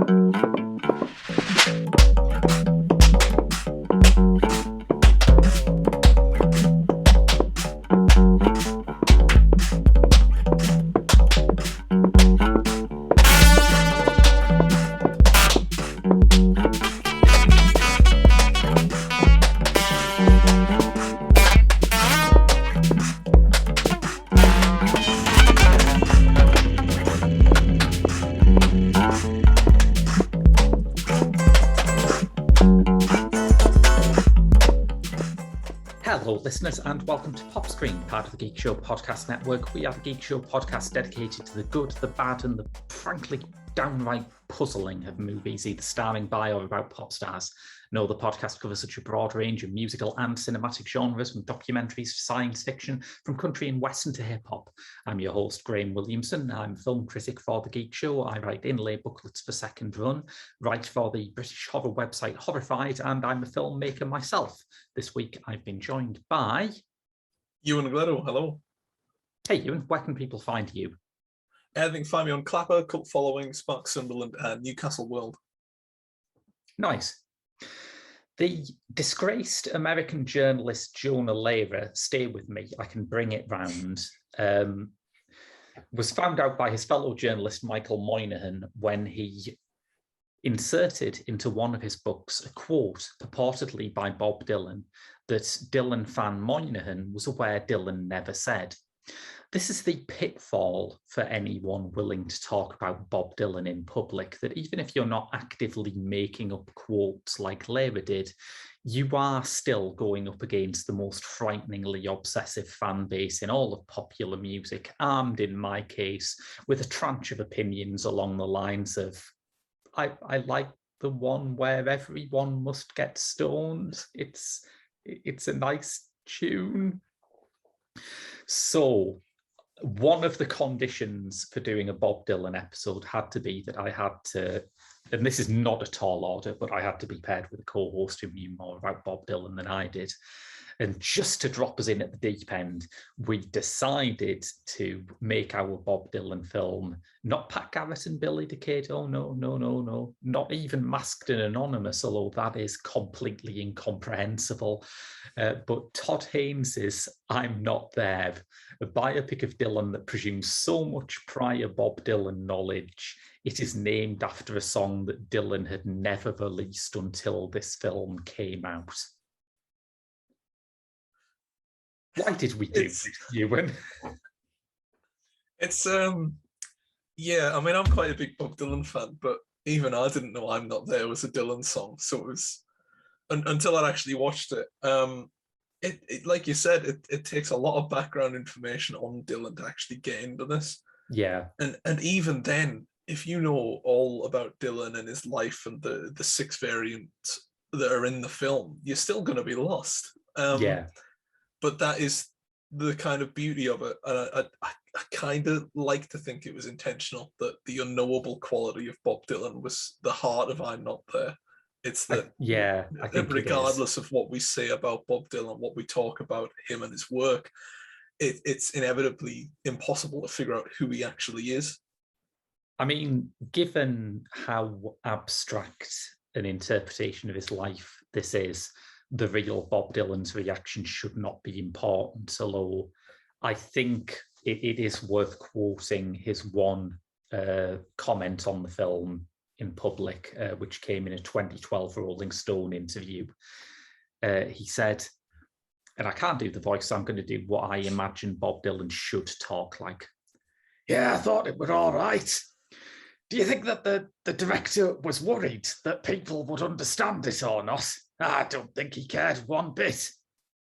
Hello, listeners, and welcome to Pop Screen, part of the Geek Show podcast network. We are the Geek Show podcast dedicated to the good, the bad, and the frankly downright puzzling of movies, either starring by or about pop stars. No, the podcast covers such a broad range of musical and cinematic genres, from documentaries to science fiction, from country and western to hip-hop. I'm your host, Graham Williamson. I'm a film critic for The Geek Show. I write inlay booklets for Second Run, write for the British horror website Horrified, and I'm a filmmaker myself. This week, I've been joined by... Ewan and Gleadow, hello. Hey, Ewan, where can people find you? I think find me on Clapper, Cult Following, Spark Sunderland, and Newcastle World. Nice. The disgraced American journalist Jonah Lehrer, stay with me, I can bring it round, was found out by his fellow journalist Michael Moynihan when he inserted into one of his books a quote purportedly by Bob Dylan that Dylan fan Moynihan was aware Dylan never said. This is the pitfall for anyone willing to talk about Bob Dylan in public, that even if you're not actively making up quotes like Lehrer did, you are still going up against the most frighteningly obsessive fan base in all of popular music, armed in my case with a tranche of opinions along the lines of, I like the one where everyone must get stoned. It's a nice tune. So one of the conditions for doing a Bob Dylan episode had to be that I had to, and this is not a tall order, but I had to be paired with a co-host who knew more about Bob Dylan than I did. And just to drop us in at the deep end, we decided to make our Bob Dylan film not Pat Garrett and Billy the Kid. Oh, no. Not even Masked and Anonymous, although that is completely incomprehensible. But Todd Haynes' I'm Not There, a biopic of Dylan that presumes so much prior Bob Dylan knowledge. It is named after a song that Dylan had never released until this film came out. Why did we do this, Ewan? It's, yeah, I mean, I'm quite a big Bob Dylan fan, but even I didn't know I'm Not There was a Dylan song. So it was, until I actually watched it, it like you said, it takes a lot of background information on Dylan to actually get into this. Yeah. And even then, if you know all about Dylan and his life and the 6 variants that are in the film, you're still going to be lost. Yeah. But that is the kind of beauty of it. And I kind of like to think it was intentional, that the unknowable quality of Bob Dylan was the heart of I'm Not There. It's that, I think regardless of what we say about Bob Dylan, what we talk about him and his work, it's inevitably impossible to figure out who he actually is. I mean, given how abstract an interpretation of his life this is, the real Bob Dylan's reaction should not be important, although I think it is worth quoting his one comment on the film in public, which came in a 2012 Rolling Stone interview. He said, and I can't do the voice, so I'm going to do what I imagine Bob Dylan should talk like. Yeah, I thought it was all right. Do you think that the director was worried that people would understand it or not? I don't think he cared one bit.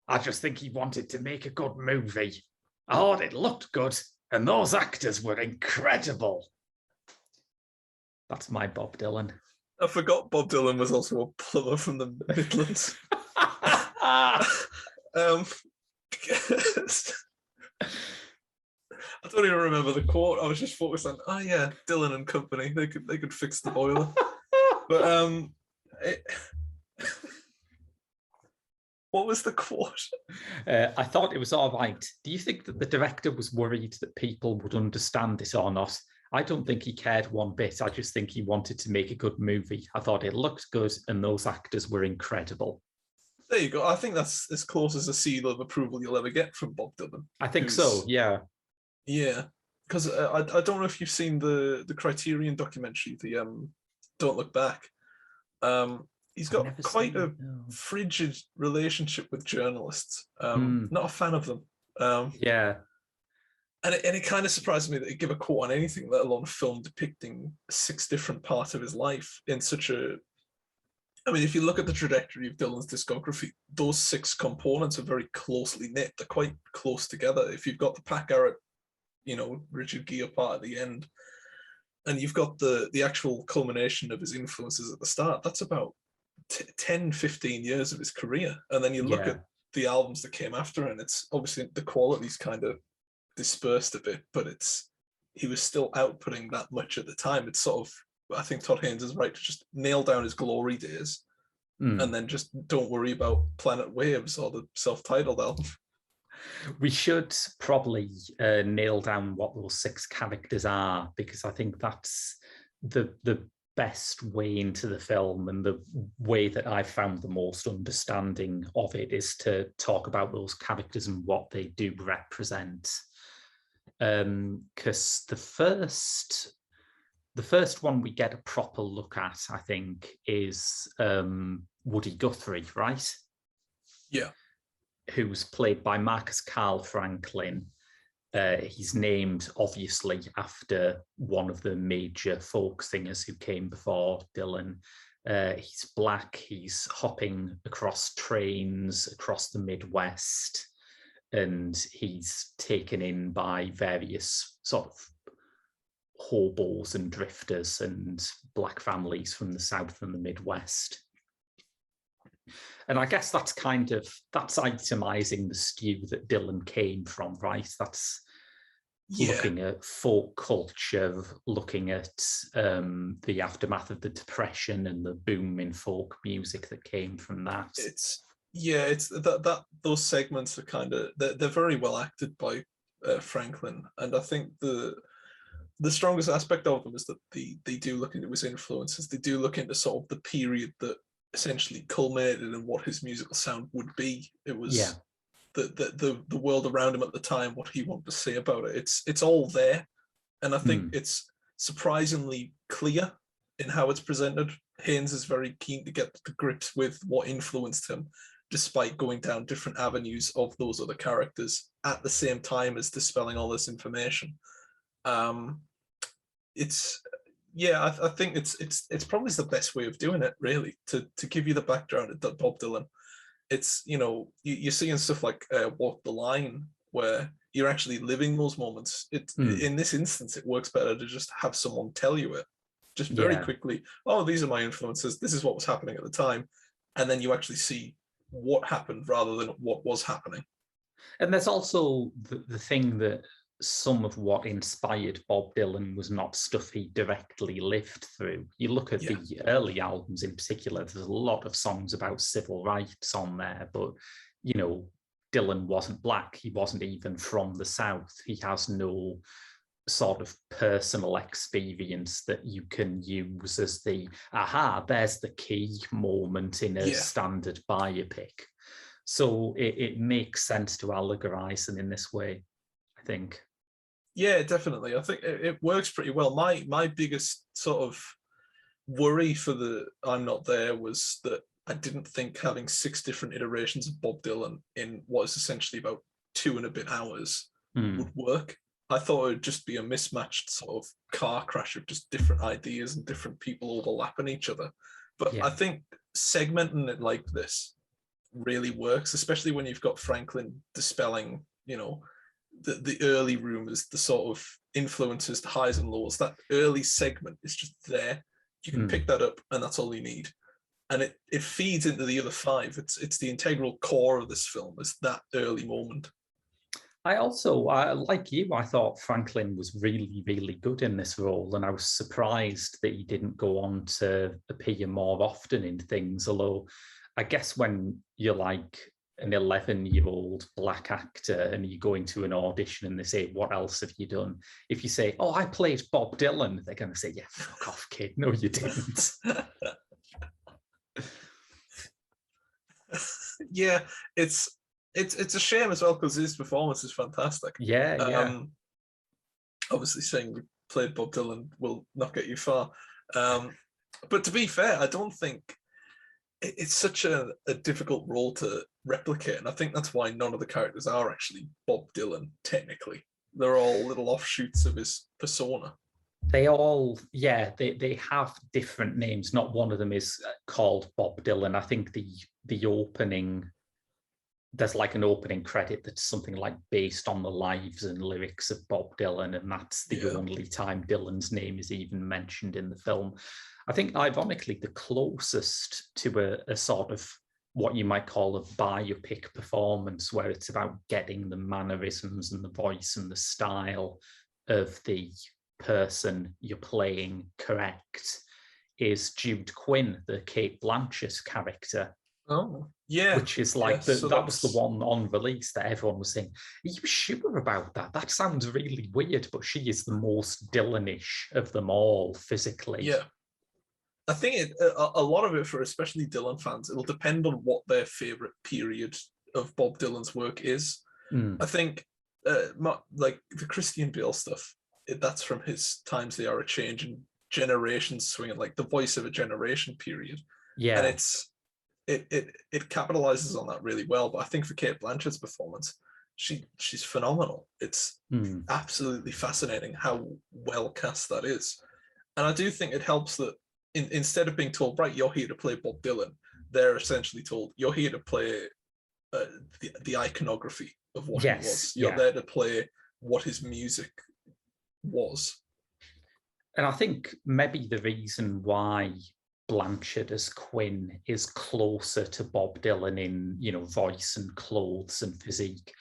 I just think he wanted to make a good movie. I thought it looked good, and those actors were incredible. That's my Bob Dylan. I forgot Bob Dylan was also a plumber from the Midlands. I don't even remember the quote. I was just focused on, oh yeah, Dylan and company. They could fix the boiler. But what was the quote? I thought it was all right. Do you think that the director was worried that people would understand it or not? I don't think he cared one bit. I just think he wanted to make a good movie. I thought it looked good and those actors were incredible. There you go. I think that's as close as a seal of approval you'll ever get from Bob Dylan. I think so, yeah. Yeah, because I don't know if you've seen the Criterion documentary, the Don't Look Back. He's got quite a frigid relationship with journalists. Not a fan of them. Yeah. And it kind of surprised me that he'd give a quote on anything, let alone a film depicting 6 different parts of his life in such a... I mean, if you look at the trajectory of Dylan's discography, those 6 components are very closely knit. They're quite close together. If you've got the Pat Garrett, Richard Gere part at the end, and you've got the actual culmination of his influences at the start, that's about 10, 15 years of his career. And then you look at the albums that came after, and it's obviously the quality's kind of dispersed a bit, but he was still outputting that much at the time. It's sort of, I think Todd Haynes is right to just nail down his glory days and then just don't worry about Planet Waves or the self-titled album. We should probably nail down what those 6 characters are, because I think that's the best way into the film, and the way that I found the most understanding of it is to talk about those characters and what they do represent. Because the first one we get a proper look at, I think, is Woody Guthrie, right? Yeah. Who's played by Marcus Carl Franklin. He's named, obviously, after one of the major folk singers who came before Dylan. He's black, he's hopping across trains across the Midwest, and he's taken in by various sort of hobos and drifters and black families from the South and the Midwest. And I guess that's itemizing the stew that Dylan came from, right? That's looking at folk culture, looking at the aftermath of the Depression and the boom in folk music that came from that. It's that those segments are kind of, they're very well acted by Franklin, and I think the strongest aspect of them is that they do look into his influences. They do look into sort of the period that essentially culminated in what his musical sound would be. It was the world around him at the time, what he wanted to say about it. It's all there, and I think it's surprisingly clear in how it's presented. Haynes is very keen to get to grips with what influenced him, despite going down different avenues of those other characters at the same time as dispelling all this information. I think it's probably the best way of doing it, really, to give you the background of Bob Dylan. It's, you're seeing stuff like Walk the Line, where you're actually living those moments. In this instance, it works better to just have someone tell you it, just very quickly. Oh, these are my influences. This is what was happening at the time. And then you actually see what happened rather than what was happening. And there's also the thing that some of what inspired Bob Dylan was not stuff he directly lived through. You look at the early albums in particular, there's a lot of songs about civil rights on there, but, Dylan wasn't black. He wasn't even from the South. He has no sort of personal experience that you can use as there's the key moment in a standard biopic. So it makes sense to allegorize them in this way, I think. Yeah, definitely. I think it works pretty well. My biggest sort of worry for the I'm Not There was that I didn't think having 6 different iterations of Bob Dylan in what is essentially about 2 and a bit hours would work. I thought it would just be a mismatched sort of car crash of just different ideas and different people overlapping each other. But I think segmenting it like this really works, especially when you've got Franklin dispelling, the early rumors, the sort of influences, the highs and lows. That early segment is just there. You can pick that up, and that's all you need. And it feeds into the other 5. It's the integral core of this film, is that early moment. I also, like you, I thought Franklin was really, really good in this role, and I was surprised that he didn't go on to appear more often in things, although I guess when you're like an 11-year-old black actor and you go into an audition and they say, what else have you done? If you say, oh, I played Bob Dylan, they're going to say, yeah, fuck off, kid. No, you didn't. Yeah, it's a shame as well because his performance is fantastic. Yeah. Obviously saying we played Bob Dylan will not get you far. But to be fair, I don't think it's such a difficult role to replicate. And I think that's why none of the characters are actually Bob Dylan, technically. They're all little offshoots of his persona. They all, they have different names. Not one of them is called Bob Dylan. I think the opening, there's like an opening credit that's something like based on the lives and lyrics of Bob Dylan, and that's the only time Dylan's name is even mentioned in the film. I think, ironically, the closest to a sort of what you might call a biopic performance, where it's about getting the mannerisms and the voice and the style of the person you're playing correct, is Jude Quinn, the Cate Blanchett character. Oh, yeah. Which is like, that was the one on release that everyone was saying, are you sure about that? That sounds really weird, but she is the most Dylanish of them all physically. Yeah. I think a lot of it, for especially Dylan fans, it'll depend on what their favorite period of Bob Dylan's work is. I think like the Christian Bale stuff, that's from his Times They Are a Change and Generations Swinging, like the voice of a generation period. Yeah. And it capitalizes on that really well. But I think for Cate Blanchett's performance, she's phenomenal. It's absolutely fascinating how well cast that is. And I do think it helps that instead of being told, right, you're here to play Bob Dylan, they're essentially told, you're here to play the iconography of what he was. You're there to play what his music was. And I think maybe the reason why Blanchett as Quinn is closer to Bob Dylan in, voice and clothes and physique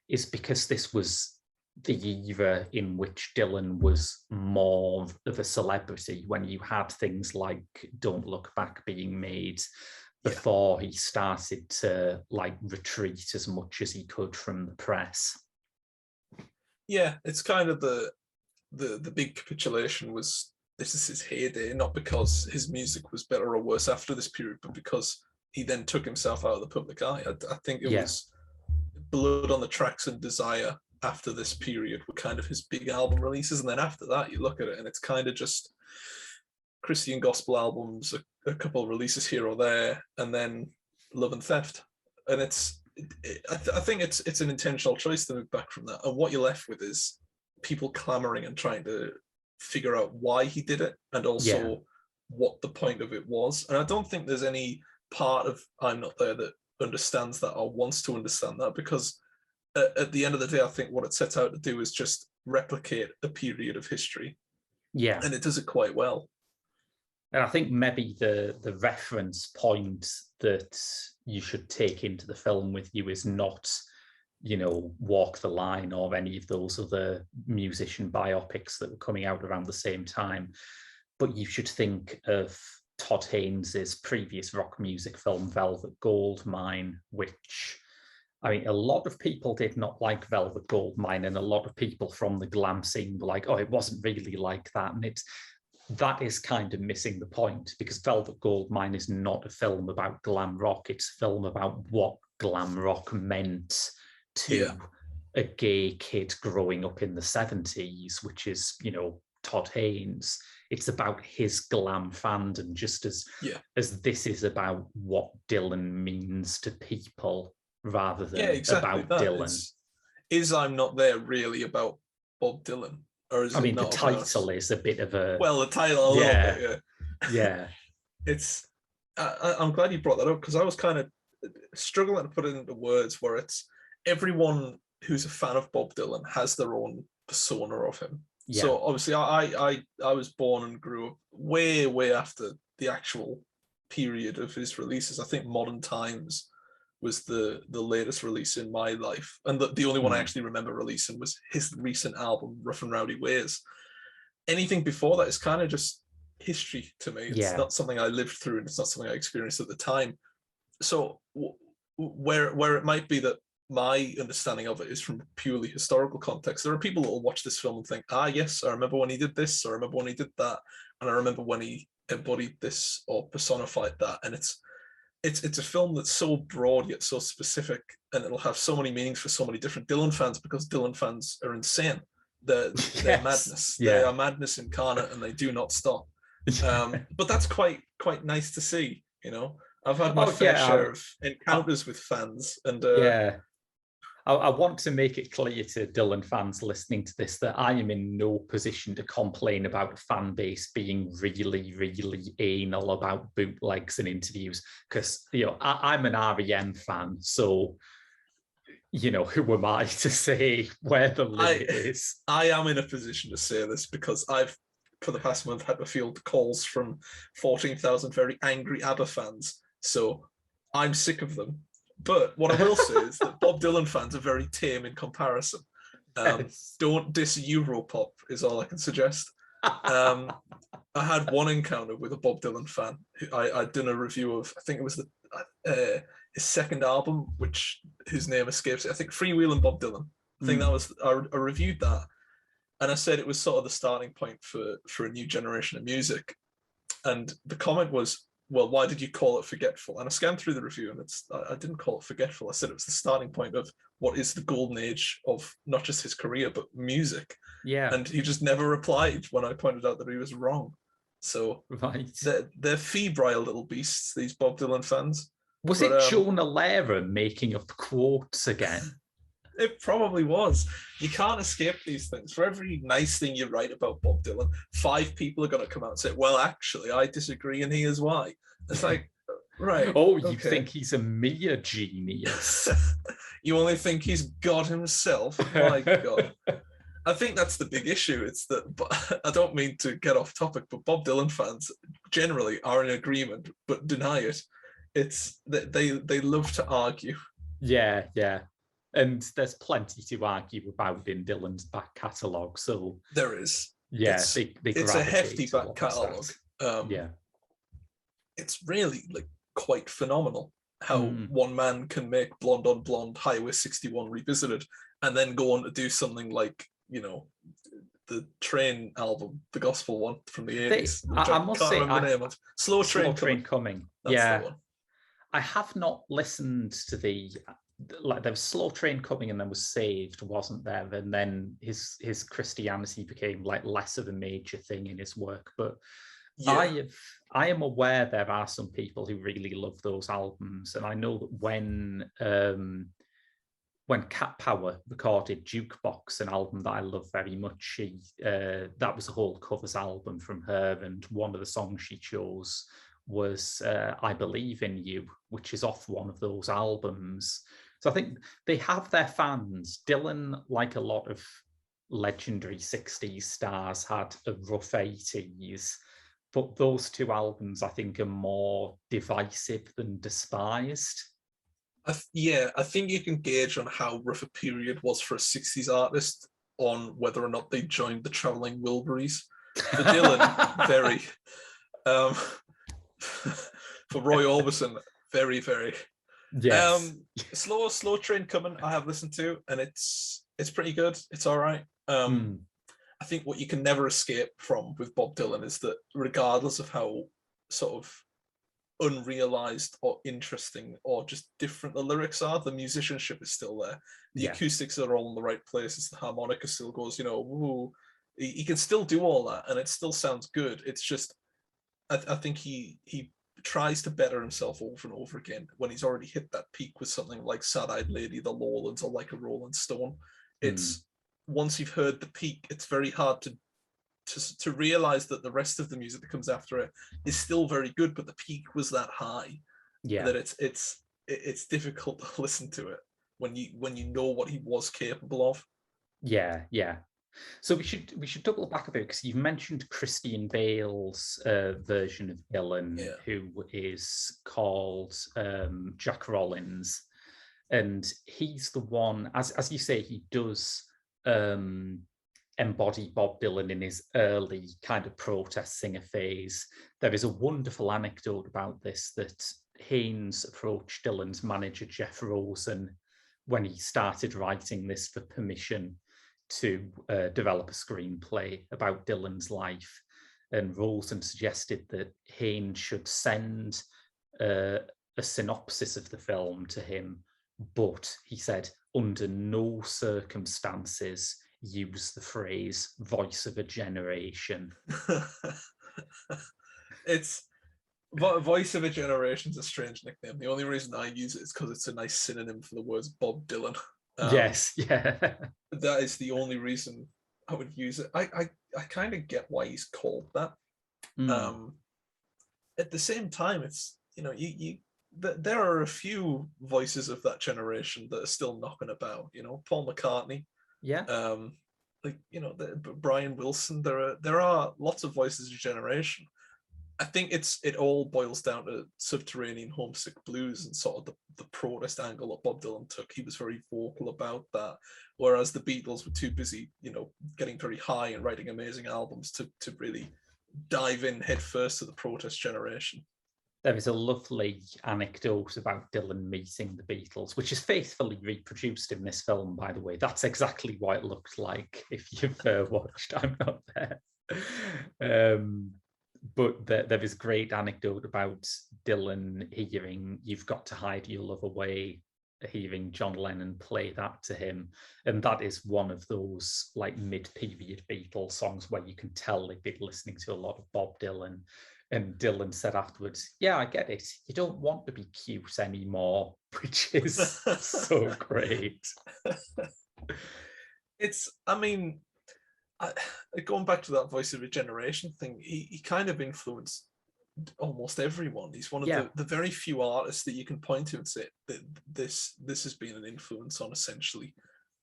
is because this was the era in which Dylan was more of a celebrity, when you had things like Don't Look Back being made before he started to like retreat as much as he could from the press. Yeah, it's kind of the big capitulation was, this is his heyday, not because his music was better or worse after this period, but because he then took himself out of the public eye. I think it was Blood on the Tracks and Desire after this period were kind of his big album releases. And then after that, you look at it and it's kind of just Christian gospel albums, a couple of releases here or there, and then Love and Theft. And I think it's an intentional choice to move back from that. And what you're left with is people clamoring and trying to figure out why he did it, and also what the point of it was. And I don't think there's any part of I'm Not There that understands that or wants to understand that, because at the end of the day, I think what it sets out to do is just replicate a period of history. Yeah. And it does it quite well. And I think maybe the reference point that you should take into the film with you is not, Walk the Line or any of those other musician biopics that were coming out around the same time, but you should think of Todd Haynes' previous rock music film, Velvet Goldmine, which, a lot of people did not like Velvet Goldmine, and a lot of people from the glam scene were like, oh, it wasn't really like that. And that is kind of missing the point, because Velvet Goldmine is not a film about glam rock. It's a film about what glam rock meant to a gay kid growing up in the 70s, which is, Todd Haynes. It's about his glam fandom, just as this is about what Dylan means to people, rather than about Dylan. Is I'm Not There really about Bob Dylan? Or is the title is a bit of a... Well, the title, a little bit, yeah. It's... I'm glad you brought that up, because I was kind of struggling to put it into words, where it's everyone who's a fan of Bob Dylan has their own persona of him. Yeah. So obviously I was born and grew up way after the actual period of his releases. I think Modern Times was the latest release in my life, and the only one I actually remember releasing was his recent album Rough and Rowdy Ways. Anything before that is kind of just history to me. It's not something I lived through, and it's not something I experienced at the time. So where it might be that my understanding of it is from purely historical context, there are people that will watch this film and think, yes, I remember when he did this, or I remember when he did that, and I remember when he embodied this or personified that. And it's a film that's so broad yet so specific, and it'll have so many meanings for so many different Dylan fans, because Dylan fans are insane. They're madness. Yeah. They are madness incarnate, and they do not stop. But that's quite nice to see. I've had my fair share of encounters with fans, and I want to make it clear to Dylan fans listening to this that I am in no position to complain about a fan base being really, really anal about bootlegs and interviews, because I'm an REM fan, so who am I to say where the limit is? I am in a position to say this because I've, for the past month, had to field calls from 14,000 very angry ABBA fans, so I'm sick of them. But what I will say is that Bob Dylan fans are very tame in comparison. Don't diss Europop is all I can suggest. I had one encounter with a Bob Dylan fan. I'd done a review of, I think it was his second album, whose name escapes it. I think Freewheelin' Bob Dylan. I think that was, I reviewed that. And I said it was sort of the starting point for a new generation of music. And the comment was, well, why did you call it forgetful? And I scanned through the review, and I didn't call it forgetful. I said it was the starting point of what is the golden age of not just his career, but music. Yeah. And he just never replied when I pointed out that he was wrong. So they're febrile little beasts, these Bob Dylan fans. Was it Jonah Lehrer making up quotes again? It probably was. You can't escape these things. For every nice thing you write about Bob Dylan, 5 people are going to come out and say, well, actually, I disagree, and here's why. It's like, right. Oh, you think he's a mere genius. You only think he's God himself? My God. I think that's the big issue. It's that, but I don't mean to get off topic, but Bob Dylan fans generally are in agreement, but deny it. It's that they love to argue. Yeah. And there's plenty to argue about in Dylan's back catalogue. So there is. Yeah, it's a hefty back catalogue. It's really quite phenomenal how one man can make Blonde on Blonde, Highway 61 Revisited, and then go on to do something like the Train album, the gospel one from the 80s. I must say, the name of. Slow Train Coming. That's the one. I have not listened to there was Slow Train Coming, and then was Saved, wasn't there? And then his Christianity became less of a major thing in his work. But I am aware there are some people who really love those albums, and I know that when Cat Power recorded Jukebox, an album that I love very much, that was a whole covers album from her, and one of the songs she chose was I Believe in You, which is off one of those albums. So I think they have their fans. Dylan, like a lot of legendary 60s stars, had a rough 80s, but those 2 albums, I think, are more divisive than despised. I think you can gauge on how rough a period was for a 60s artist on whether or not they joined the Travelling Wilburys. For Dylan, very. For Roy Orbison, very, very. Yes. Slow Train Coming, I have listened to, and it's pretty good. It's all right. I think what you can never escape from with Bob Dylan is that regardless of how sort of unrealized or interesting or just different the lyrics are, the musicianship is still there. The acoustics are all in the right places. The harmonica still goes, woo. He can still do all that, and it still sounds good. It's just, I think he tries to better himself over and over again when he's already hit that peak with something like Sad-Eyed Lady, The Lowlands, or Like a Rolling Stone. It's once you've heard the peak, it's very hard to realize that the rest of the music that comes after it is still very good, but the peak was that high that it's difficult to listen to it when you know what he was capable of. Yeah. So we should double back a bit, because you've mentioned Christian Bale's version of Dylan, who is called Jack Rollins, and he's the one, as you say, he does embody Bob Dylan in his early kind of protest singer phase. There is a wonderful anecdote about this, that Haynes approached Dylan's manager, Jeff Rosen, when he started writing this for permission to develop a screenplay about Dylan's life. And Rosen suggested that Haynes should send a synopsis of the film to him, but he said, under no circumstances use the phrase voice of a generation. It's voice of a generation is a strange nickname. The only reason I use it is because it's a nice synonym for the words Bob Dylan. Yes, yeah. That is the only reason I would use it. I kind of get why he's called that. At the same time, it's, you know, there are a few voices of that generation that are still knocking about. You know, Paul McCartney. Yeah. Like, you know, Brian Wilson. There are lots of voices of generation. I think it all boils down to Subterranean Homesick Blues and sort of the protest angle that Bob Dylan took. He was very vocal about that, whereas the Beatles were too busy, you know, getting very high and writing amazing albums to really dive in headfirst to the protest generation. There is a lovely anecdote about Dylan meeting the Beatles, which is faithfully reproduced in this film, by the way. That's exactly what it looked like if you've watched I'm Not There. But there is great anecdote about Dylan hearing You've Got to Hide Your Love Away, hearing John Lennon play that to him. And that is one of those like mid-period Beatles songs where you can tell they've been listening to a lot of Bob Dylan. And Dylan said afterwards, yeah, I get it. You don't want to be cute anymore, which is so great. I mean, going back to that voice of a generation thing, he kind of influenced almost everyone. He's one of the very few artists that you can point to and say that this has been an influence on essentially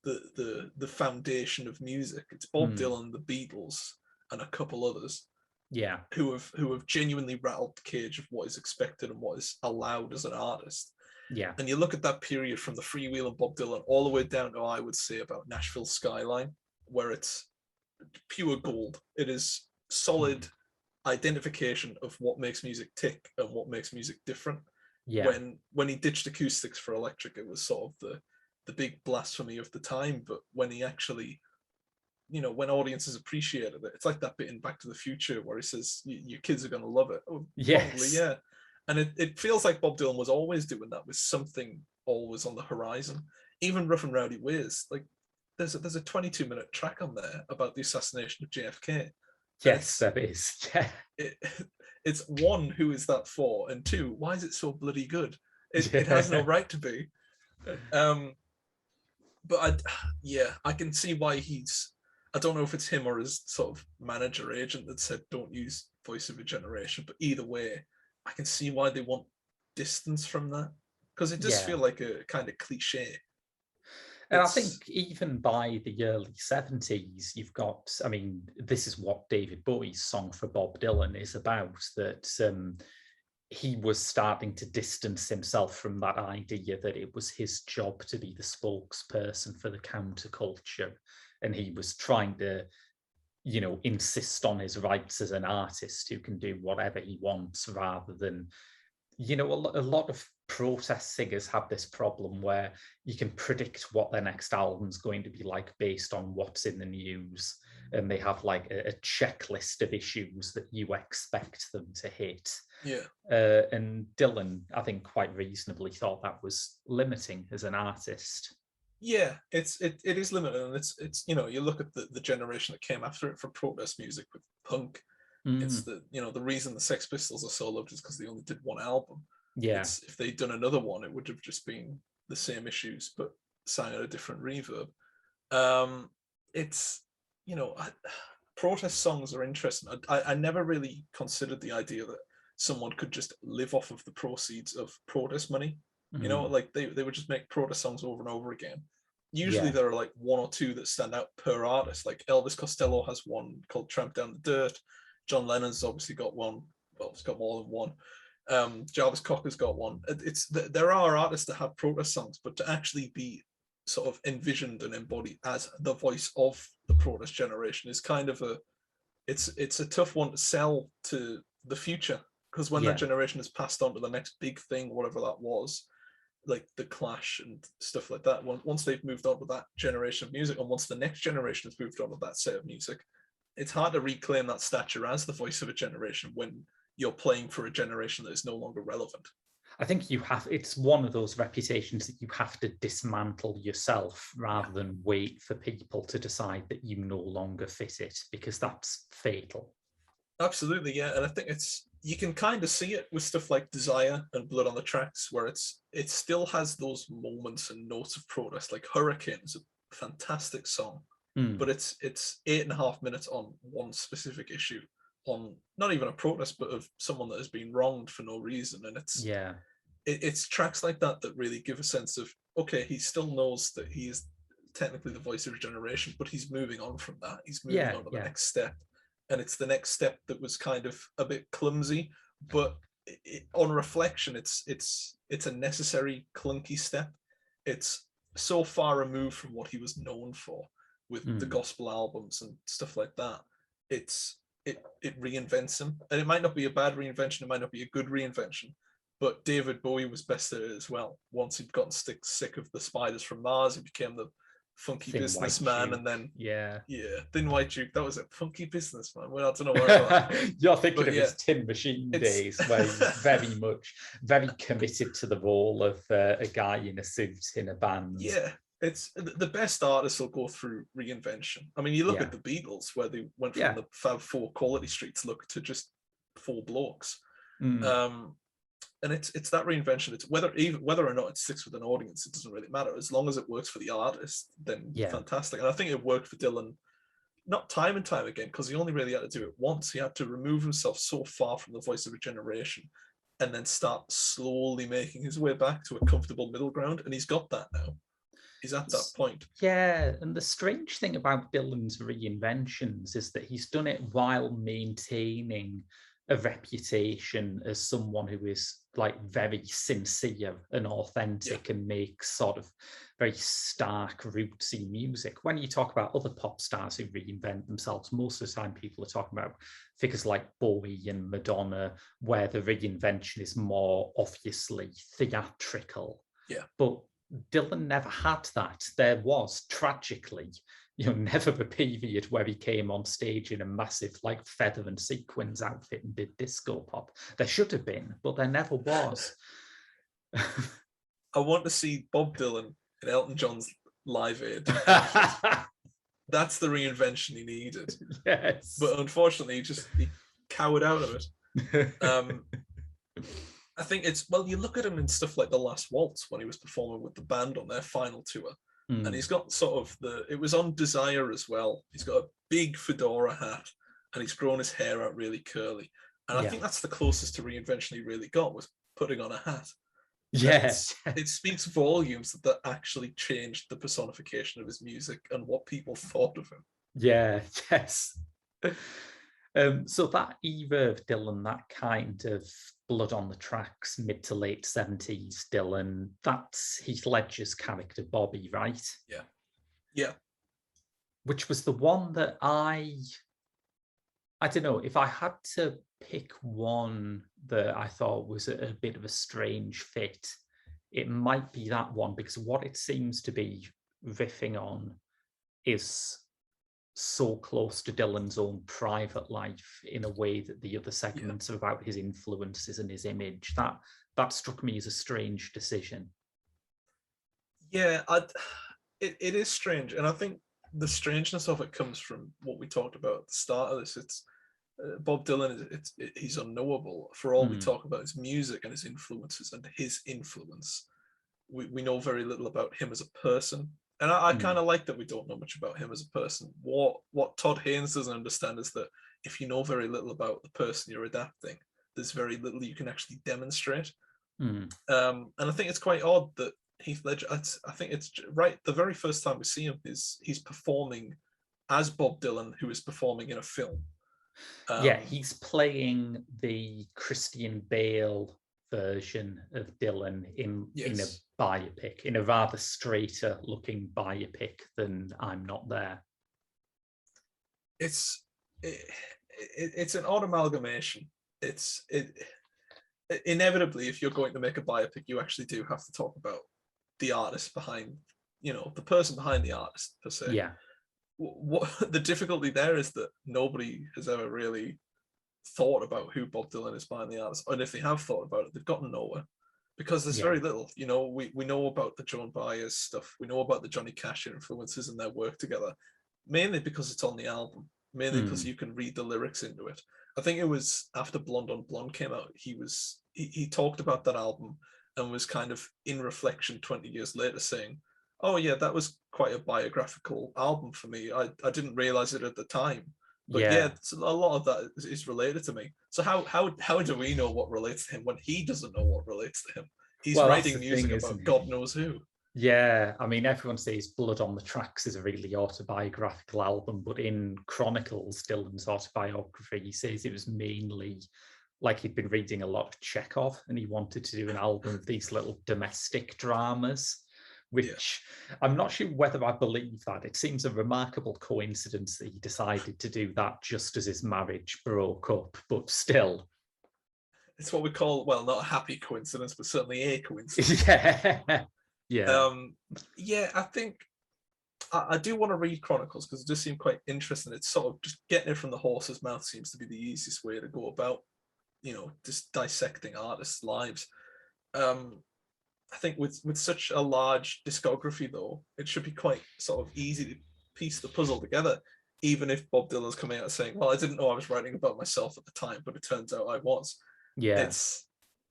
the foundation of music. It's Bob Dylan, the Beatles, and a couple others. Yeah, who have genuinely rattled the cage of what is expected and what is allowed as an artist. Yeah. And you look at that period from the Freewheel and Bob Dylan all the way down to, I would say, about Nashville Skyline, where it's pure gold. It is solid identification of what makes music tick and what makes music different. Yeah. When he ditched acoustics for electric, it was sort of the big blasphemy of the time. But when he actually, you know, when audiences appreciated it, it's like that bit in Back to the Future where he says, your kids are going to love it. Oh, yes. Probably, yeah. And it feels like Bob Dylan was always doing that, with something always on the horizon. Even Rough and Rowdy Ways, like there's a 22-minute track on there about the assassination of JFK. Yes, that is. Yeah. It's one, who is that for? And two, why is it so bloody good? It has no right to be. But I can see why I don't know if it's him or his sort of manager agent that said don't use voice of a generation, but either way, I can see why they want distance from that, because it does feel like a kind of cliche. And I think even by the early 70s, you've got, I mean, this is what David Bowie's song for Bob Dylan is about, that he was starting to distance himself from that idea that it was his job to be the spokesperson for the counterculture. And he was trying to, you know, insist on his rights as an artist who can do whatever he wants, rather than, you know, a lot of protest singers have this problem where you can predict what their next album's going to be like based on what's in the news. And they have like a checklist of issues that you expect them to hit. Yeah. And Dylan, I think, quite reasonably thought that was limiting as an artist. Yeah, it is limited, and it's you know, you look at the generation that came after it for protest music with punk. It's the reason the Sex Pistols are so loved is because they only did one album. Yeah. If they'd done another one, it would have just been the same issues but sang at a different reverb. It's, you know, protest songs are interesting. I never really considered the idea that someone could just live off of the proceeds of protest money. You know, like they would just make protest songs over and over again. Usually there are like one or two that stand out per artist. Like Elvis Costello has one called Tramp Down the Dirt. John Lennon's obviously got one. Well, he's got more than one. Jarvis Cocker's got one. There are artists that have protest songs, but to actually be sort of envisioned and embodied as the voice of the protest generation is kind of it's a tough one to sell to the future, because when that generation is passed on to the next big thing, whatever that was, like the Clash and stuff like that, once they've moved on to that generation of music, and once the next generation has moved on to that set of music, it's hard to reclaim that stature as the voice of a generation when you're playing for a generation that is no longer relevant. I think it's one of those reputations that you have to dismantle yourself rather than wait for people to decide that you no longer fit it, because that's fatal. Absolutely, yeah. And I think you can kind of see it with stuff like Desire and Blood on the Tracks, where it still has those moments and notes of protest. Like Hurricane is a fantastic song, but it's 8.5 minutes on one specific issue, on not even a protest, but of someone that has been wronged for no reason. And it's tracks like that that really give a sense of, okay, he still knows that he is technically the voice of a generation, but he's moving on from that. He's moving on to the next step. And it's the next step that was kind of a bit clumsy, but on reflection, it's a necessary clunky step. It's so far removed from what he was known for with the gospel albums and stuff like that. It reinvents him, and it might not be a bad reinvention, it might not be a good reinvention, but David Bowie was best at it as well. Once he'd gotten sick of the spiders from Mars, he became the funky Thin businessman, and then Thin White Duke. That was a funky businessman. Well, I don't know where you're thinking of his Tin Machine days, where he's very committed to the role of a guy in a suit in a band. Yeah, it's the best artists will go through reinvention. I mean, you look at the Beatles, where they went from the Fab Four Quality Streets look to just four blokes. And it's that reinvention. It's whether or not it sticks with an audience, it doesn't really matter. As long as it works for the artist, then fantastic. And I think it worked for Dylan, not time and time again, because he only really had to do it once. He had to remove himself so far from the voice of a generation and then start slowly making his way back to a comfortable middle ground. And he's got that now. He's at that point. Yeah, and the strange thing about Dylan's reinventions is that he's done it while maintaining a reputation as someone who is like very sincere and authentic and makes sort of very stark, rootsy music. When you talk about other pop stars who reinvent themselves, most of the time people are talking about figures like Bowie and Madonna, where the reinvention is more obviously theatrical. Yeah. But Dylan never had that. There was, tragically, never a period where he came on stage in a massive like feather and sequins outfit and did disco pop. There should have been, but there never was. I want to see Bob Dylan in Elton John's Live Aid. That's the reinvention he needed. Yes. But unfortunately, he cowered out of it. I think you look at him in stuff like The Last Waltz when he was performing with the band on their final tour. And he's got sort of it was on Desire as well. He's got a big fedora hat and he's grown his hair out really curly. And I think that's the closest to reinvention he really got, was putting on a hat. Yes. It speaks volumes that actually changed the personification of his music and what people thought of him. Yeah, yes. So that era of Dylan, that kind of Blood on the Tracks, mid to late 70s Dylan, that's Heath Ledger's character Bobby, right? Yeah. Yeah. Which was the one that I don't know, if I had to pick one that I thought was a bit of a strange fit, it might be that one, because what it seems to be riffing on is so close to Dylan's own private life in a way that the other segments are about his influences and his image. That struck me as a strange decision. Yeah, it is strange. And I think the strangeness of it comes from what we talked about at the start of this. It's Bob Dylan, he's unknowable. For all we talk about his music and his influences and his influence, we know very little about him as a person. And I kind of like that we don't know much about him as a person. What Todd Haynes doesn't understand is that if you know very little about the person you're adapting, there's very little you can actually demonstrate. And I think it's quite odd that Heath Ledger, I think it's right, the very first time we see him is he's performing as Bob Dylan, who is performing in a film. He's playing the Christian Bale version of Dylan in a biopic, in a rather straighter looking biopic than I'm Not There. It's an odd amalgamation. inevitably, if you're going to make a biopic, you actually do have to talk about the artist behind, the person behind the artist per se. Yeah. What the difficulty there is that nobody has ever really thought about who Bob Dylan is behind the artist, and if they have thought about it, they've gotten nowhere because there's very little. We know about the Joan Baez stuff, we know about the Johnny Cash influences and their work together, mainly because it's on the album, mainly because you can read the lyrics into it. I think it was after Blonde on Blonde came out, he talked about that album and was kind of in reflection 20 years later saying, oh yeah, that was quite a biographical album for me. I didn't realize it at the time. But yeah, a lot of that is related to me. So how do we know what relates to him when he doesn't know what relates to him? He's writing music about God knows who. Yeah, I mean, everyone says Blood on the Tracks is a really autobiographical album, but in Chronicles, Dylan's autobiography, he says it was mainly like he'd been reading a lot of Chekhov and he wanted to do an album of these little domestic dramas, which I'm not sure whether I believe that. It seems a remarkable coincidence that he decided to do that just as his marriage broke up, but still. It's what we call, well, not a happy coincidence, but certainly a coincidence. Yeah. I think I do want to read Chronicles because it does seem quite interesting. It's sort of just getting it from the horse's mouth seems to be the easiest way to go about, just dissecting artists' lives. I think with such a large discography, though, it should be quite sort of easy to piece the puzzle together, even if Bob Dylan's coming out saying, well, I didn't know I was writing about myself at the time, but it turns out I was. Yeah.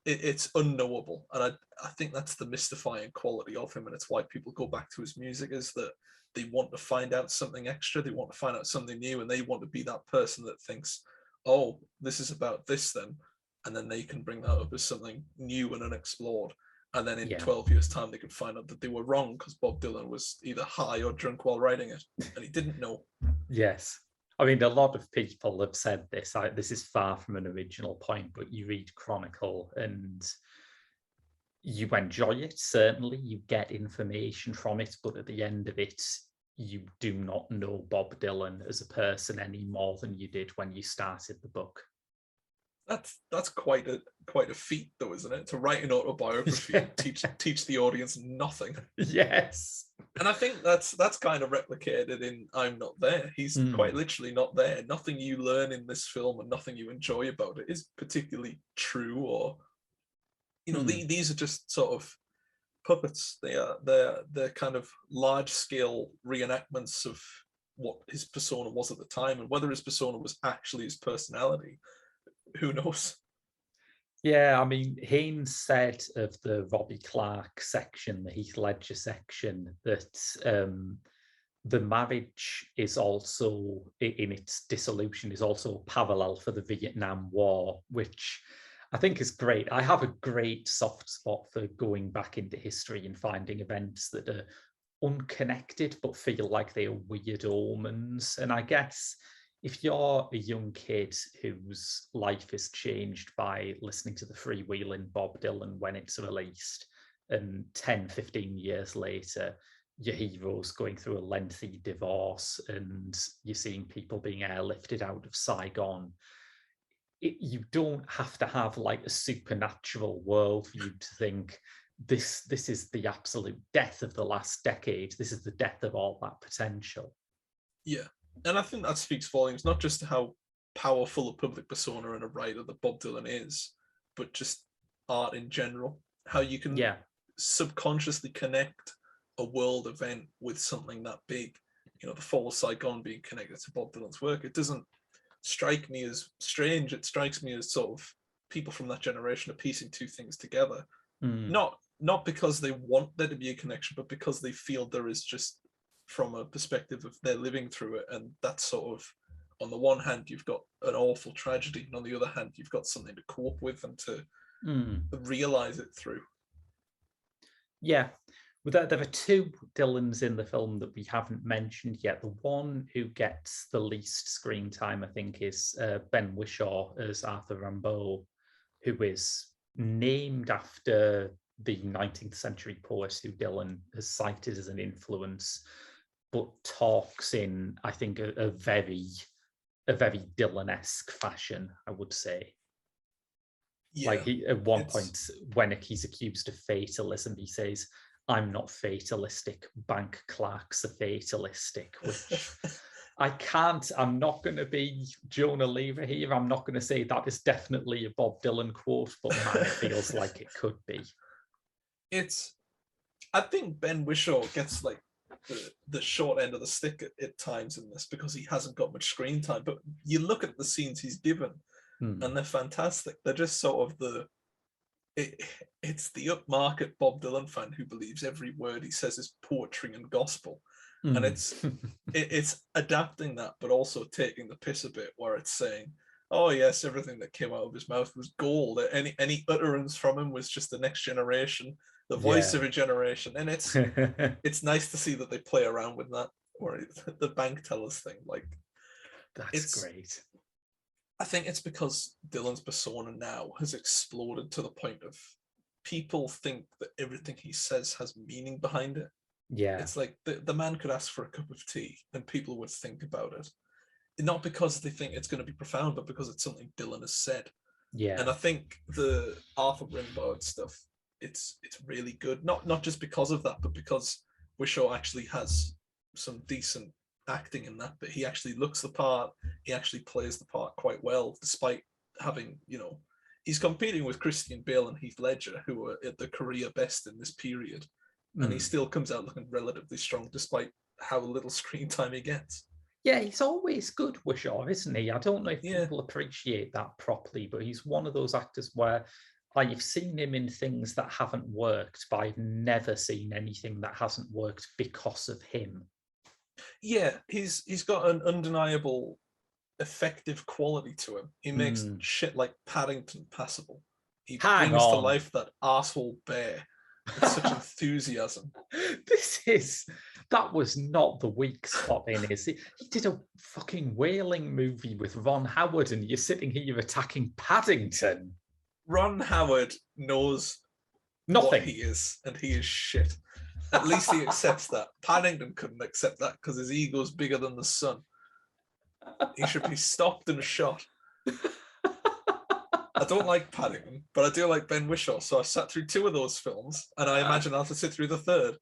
It's unknowable. And I think that's the mystifying quality of him. And it's why people go back to his music, is that they want to find out something extra. They want to find out something new. And they want to be that person that thinks, oh, this is about this then. And then they can bring that up as something new and unexplored. And then in 12 years' time, they could find out that they were wrong because Bob Dylan was either high or drunk while writing it. And he didn't know. Yes. I mean, a lot of people have said this. This is far from an original point, but you read Chronicle and you enjoy it. Certainly, you get information from it, but at the end of it, you do not know Bob Dylan as a person any more than you did when you started the book. That's quite a feat, though, isn't it? To write an autobiography and teach the audience nothing. Yes. And I think that's kind of replicated in I'm Not There. He's quite literally not there. Nothing you learn in this film and nothing you enjoy about it is particularly true, or these are just sort of puppets. They're kind of large scale reenactments of what his persona was at the time, and whether his persona was actually his personality, who knows? Yeah, I mean, Haynes said of the Robbie Clark section, the Heath Ledger section, that the marriage is also, in its dissolution, is also a parallel for the Vietnam War, which I think is great. I have a great soft spot for going back into history and finding events that are unconnected but feel like they are weird omens. And I guess if you're a young kid whose life is changed by listening to the freewheeling Bob Dylan when it's released, and 10, 15 years later, your hero's going through a lengthy divorce and you're seeing people being airlifted out of Saigon, you don't have to have like a supernatural worldview to think this is the absolute death of the last decade. This is the death of all that potential. Yeah. And I think that speaks volumes, not just to how powerful a public persona and a writer that Bob Dylan is, but just art in general. How you can subconsciously connect a world event with something that big. The fall of Saigon being connected to Bob Dylan's work. It doesn't strike me as strange. It strikes me as sort of people from that generation are piecing two things together. Not because they want there to be a connection, but because they feel there is, just from a perspective of they're living through it. And that's sort of, on the one hand, you've got an awful tragedy, and on the other hand, you've got something to cope with and to realize it through. Yeah. Well, there are two Dylans in the film that we haven't mentioned yet. The one who gets the least screen time, I think, is Ben Whishaw as Arthur Rimbaud, who is named after the 19th century poet who Dylan has cited as an influence, but talks in, I think, a very Dylan-esque fashion, I would say. Like, Yeah, he at one it's point, when he's accused of fatalism, he says, "I'm not fatalistic. Bank clerks are fatalistic," which I'm not going to be Jonah Lever here. I'm not going to say that is definitely a Bob Dylan quote, but man, it feels like it could be. I think Ben Whishaw gets like the short end of the stick at times in this because he hasn't got much screen time. But you look at the scenes he's given, and they're fantastic. They're just sort of it's the upmarket Bob Dylan fan who believes every word he says is poetry and gospel. And it's adapting that, but also taking the piss a bit, where it's saying, "Oh yes, everything that came out of his mouth was gold. Any utterance from him was just the next generation, the voice of a generation." And it's nice to see that they play around with that, or the bank tellers thing. Like, that's great. I think it's because Dylan's persona now has exploded to the point of people think that everything he says has meaning behind it. Yeah. It's like the man could ask for a cup of tea and people would think about it. Not because they think it's going to be profound, but because it's something Dylan has said. Yeah. And I think the Arthur Rimbaud stuff, it's really good. Not just because of that, but because Whishaw actually has some decent acting in that, but he actually looks the part, he actually plays the part quite well, despite having, he's competing with Christian Bale and Heath Ledger, who are at the career best in this period. And he still comes out looking relatively strong, despite how little screen time he gets. Yeah, he's always good, Whishaw, isn't he? I don't know if people appreciate that properly, but he's one of those actors where I've seen him in things that haven't worked, but I've never seen anything that hasn't worked because of him. Yeah, he's got an undeniable effective quality to him. He makes shit like Paddington passable. He brings to life that arsehole bear with such enthusiasm. That was not the weak spot in his. He did a fucking whaling movie with Ron Howard, and you're sitting here attacking Paddington. Ron Howard knows nothing. What he is, and he is shit. At least he accepts that. Paddington couldn't accept that because his ego's bigger than the sun. He should be stopped and shot. I don't like Paddington, but I do like Ben Whishaw, so I sat through 2 of those films, and I imagine I'll have to sit through the 3rd.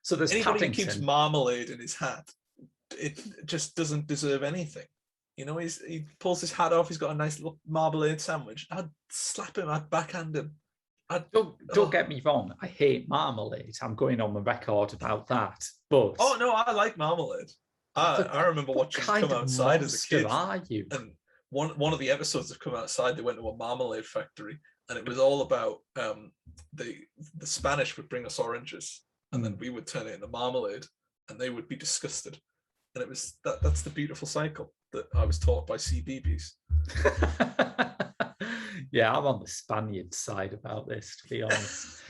So there's anybody Paddington. Who keeps marmalade in his hat, it just doesn't deserve anything. He pulls his hat off, he's got a nice little marmalade sandwich. I'd slap him, I'd backhand him. Don't get me wrong, I hate marmalade. I'm going on the record about that. But oh no, I like marmalade. I remember watching Come Outside as a kid. Are you? And one of the episodes of Come Outside, they went to a marmalade factory, and it was all about the Spanish would bring us oranges, and then we would turn it into marmalade, and they would be disgusted. And it was that's the beautiful cycle that I was taught by CBeebies. Yeah, I'm on the Spaniard side about this, to be honest.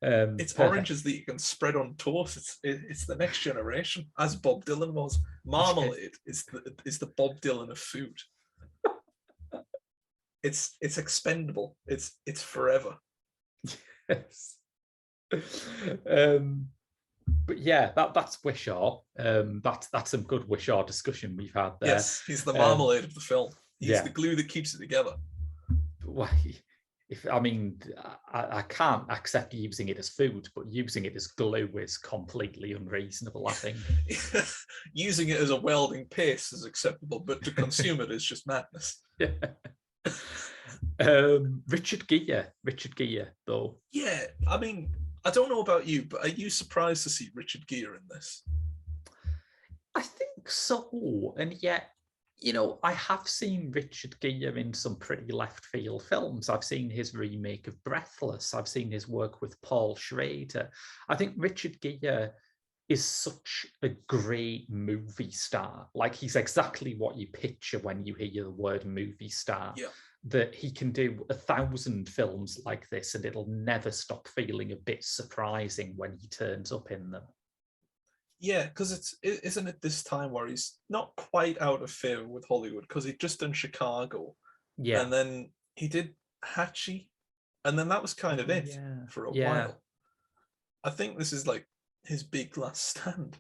It's oranges that you can spread on toast. It's the next generation, as Bob Dylan was. Marmalade is the Bob Dylan of food. It's expendable. It's forever. Yes. But yeah, that's Whishaw. That's some good Whishaw discussion we've had there. Yes, he's the marmalade of the film. He's the glue that keeps it together. I can't accept using it as food, but using it as glue is completely unreasonable, I think. Using it as a welding paste is acceptable, but to consume it is just madness. Yeah. Richard Gere, though. Yeah, I mean, I don't know about you, but are you surprised to see Richard Gere in this? I think so, and yet, I have seen Richard Gere in some pretty left field films. I've seen his remake of Breathless. I've seen his work with Paul Schrader. I think Richard Gere is such a great movie star. Like, he's exactly what you picture when you hear the word movie star. Yeah. That he can do 1,000 films like this and it'll never stop feeling a bit surprising when he turns up in them. Yeah, because isn't it this time where he's not quite out of favor with Hollywood, because he'd just done Chicago. Yeah. And then he did Hatchie. And then that was kind of it for a while. I think this is like his big last stand.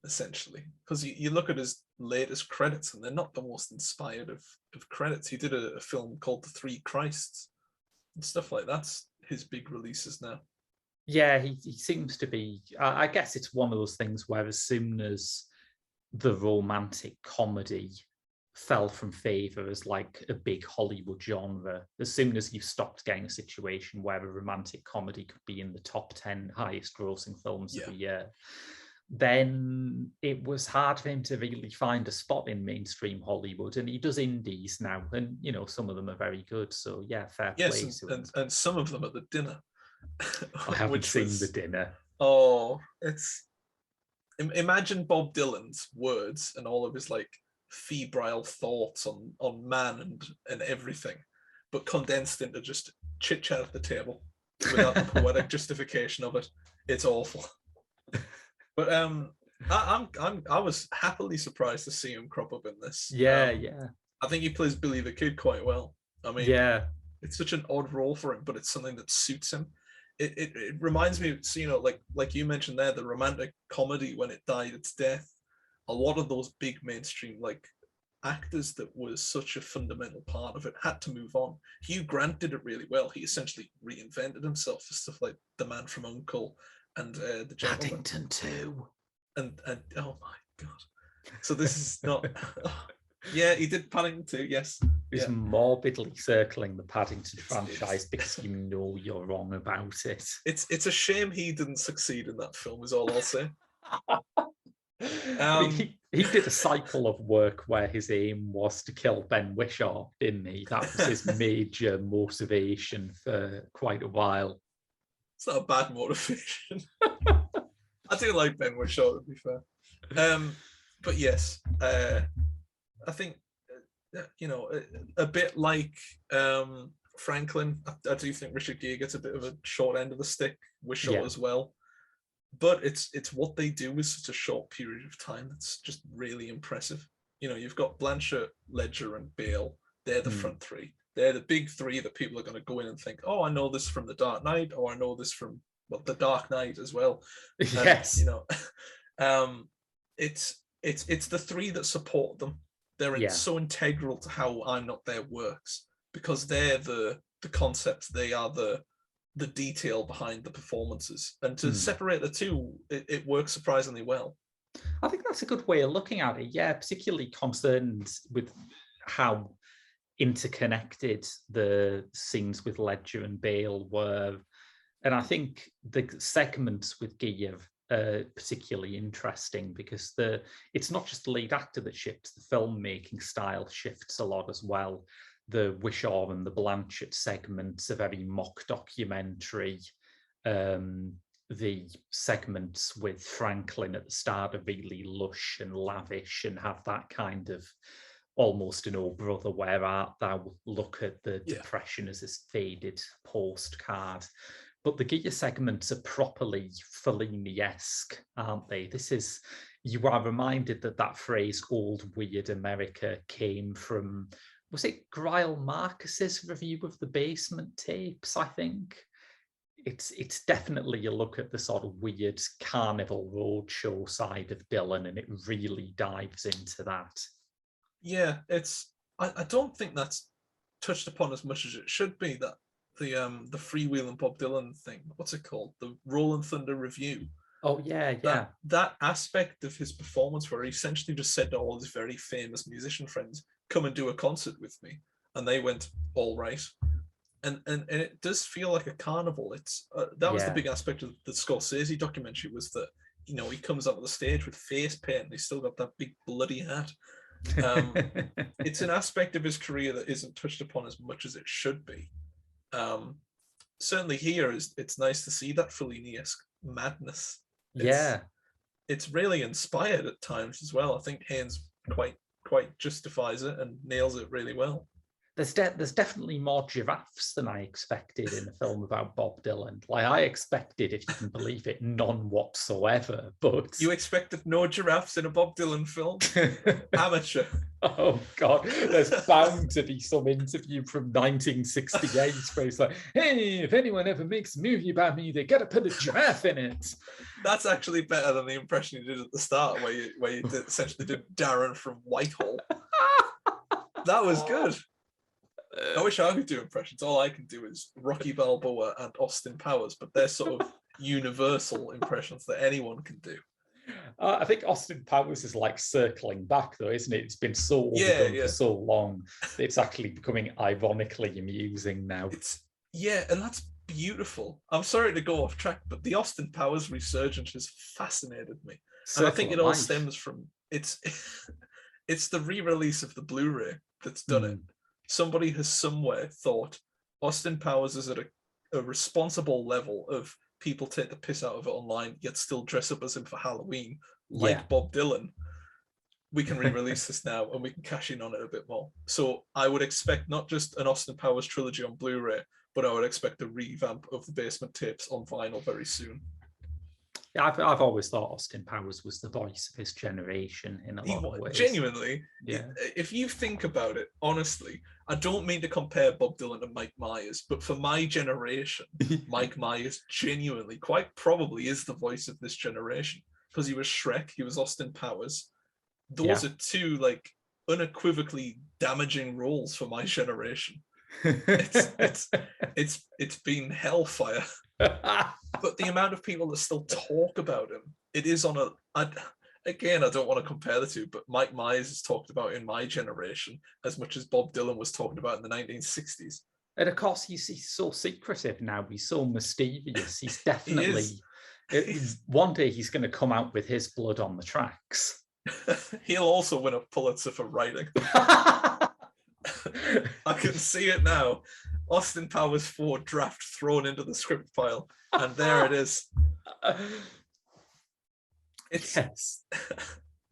essentially, because you look at his latest credits and they're not the most inspired of credits. He did a film called The Three Christs and stuff like that's his big releases now. Yeah, he seems to be. I guess it's one of those things where as soon as the romantic comedy fell from favor as like a big Hollywood genre, as soon as you stopped getting a situation where a romantic comedy could be in the top 10 highest grossing films of the year, then it was hard for him to really find a spot in mainstream Hollywood. And he does indies now, and you know, some of them are very good. So yeah, fair play to him. And some of them at the dinner. I haven't seen The Dinner. Oh, it's imagine Bob Dylan's words and all of his like febrile thoughts on man and everything, but condensed into just chit chat at the table without the poetic justification of it. It's awful. But I was happily surprised to see him crop up in this. Yeah. I think he plays Billy the Kid quite well. I mean, yeah, it's such an odd role for him, but it's something that suits him. It reminds me of, you know, like you mentioned there, the romantic comedy when it died its death. A lot of those big mainstream like actors that was such a fundamental part of it had to move on. Hugh Grant did it really well. He essentially reinvented himself for stuff like The Man from U.N.C.L.E. and The Gentleman. Paddington 2. And oh my god. So this is not. Yeah, he did Paddington 2. Yes. He's morbidly circling the Paddington franchise because you know you're wrong about it. It's a shame he didn't succeed in that film, is all I'll say. I mean, he did a cycle of work where his aim was to kill Ben Whishaw, didn't he? That was his major motivation for quite a while. It's not a bad motivation. I do like Ben Whishaw, to be fair. But yes, I think, you know, a bit like Franklin, I do think Richard Gere gets a bit of a short end of the stick, Whishaw as well. But it's what they do with such a short period of time that's just really impressive. You know, you've got Blanchett, Ledger, and Bale. They're the front three. They're the big three that people are going to go in and think, oh, I know this from The Dark Knight, or I know this from The Dark Knight as well. Yes. You know, it's the three that support them. They're so integral to how I'm Not There works, because they're the concepts. They are the detail behind the performances, and to separate the two, it works surprisingly well. I think that's a good way of looking at it. Yeah, particularly concerned with how interconnected the scenes with Ledger and Bale were. And I think the segments with Gere are particularly interesting because it's not just the lead actor that shifts, the filmmaking style shifts a lot as well. The Whishaw and the Blanchett segments are very mock documentary. The segments with Franklin at the start are really lush and lavish and have that kind of almost an old brother, where art thou look at the depression as this faded postcard. But the Gere segments are properly Fellini-esque, aren't they? You are reminded that phrase "old weird America" came from, was it Greil Marcus's review of the Basement Tapes, I think? It's definitely a look at the sort of weird Carnival Roadshow side of Dylan, and it really dives into that. Yeah, I don't think that's touched upon as much as it should be, that the freewheeling Bob Dylan thing. What's it called? The Rolling Thunder Review. Oh yeah. That aspect of his performance where he essentially just said to all his very famous musician friends, come and do a concert with me. And they went, all right. And it does feel like a carnival. It's that was the big aspect of the Scorsese documentary, was that, you know, he comes up on the stage with face paint and he's still got that big bloody hat. It's an aspect of his career that isn't touched upon as much as it should be. Certainly here, it's nice to see that Fellini-esque madness. It's really inspired at times as well. I think Haynes quite justifies it and nails it really well. There's definitely more giraffes than I expected in a film about Bob Dylan. Like, I expected, if you can believe it, none whatsoever. But you expected no giraffes in a Bob Dylan film? Amateur. Oh God, there's bound to be some interview from 1968 where he's like, hey, if anyone ever makes a movie about me, they gotta put a giraffe in it. That's actually better than the impression you did at the start, where you essentially did Darren from Whitehall. That was good. I wish I could do impressions. All I can do is Rocky Balboa and Austin Powers, but they're sort of universal impressions that anyone can do. I think Austin Powers is like circling back, though, isn't it? It's been so overdone for so long. It's actually becoming ironically amusing now. And that's beautiful. I'm sorry to go off track, but the Austin Powers resurgence has fascinated me. And I think it all stems from it's the re-release of the Blu-ray that's done it. Somebody has somewhere thought Austin Powers is at a responsible level of people take the piss out of it online, yet still dress up as him for Halloween, like Bob Dylan. We can re-release this now and we can cash in on it a bit more. So I would expect not just an Austin Powers trilogy on Blu-ray, but I would expect a revamp of the Basement Tapes on vinyl very soon. Yeah, I've always thought Austin Powers was the voice of his generation in a lot of ways. Genuinely, if you think about it, honestly, I don't mean to compare Bob Dylan to Mike Myers, but for my generation, Mike Myers genuinely, quite probably, is the voice of this generation. Because he was Shrek, he was Austin Powers. Those are two like unequivocally damaging roles for my generation. It's been hellfire. But the amount of people that still talk about him, it is on again, I don't want to compare the two, but Mike Myers is talked about in my generation as much as Bob Dylan was talked about in the 1960s. And of course, he's so secretive now. He's so mysterious. He's definitely... one day he's going to come out with his blood on the tracks. He'll also win a Pulitzer for writing. I can see it now. Austin Powers 4 draft thrown into the script file, and there it is.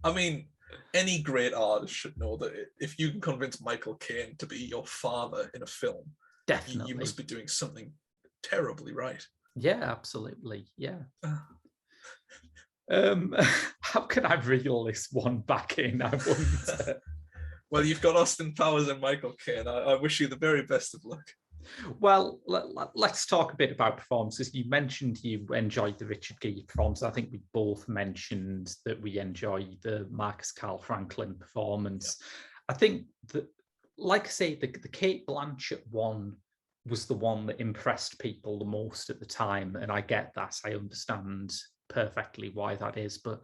I mean, any great artist should know that if you can convince Michael Caine to be your father in a film, definitely you must be doing something terribly right. Yeah, absolutely. Yeah. How can I reel this one back in? I wonder. Well, you've got Austin Powers and Michael Caine. I wish you the very best of luck. Well, let's talk a bit about performances. You mentioned you enjoyed the Richard Gere performance. I think we both mentioned that we enjoyed the Marcus Carl Franklin performance. Yeah. I think that, like I say, the Cate Blanchett one was the one that impressed people the most at the time. And I get that. I understand perfectly why that is. But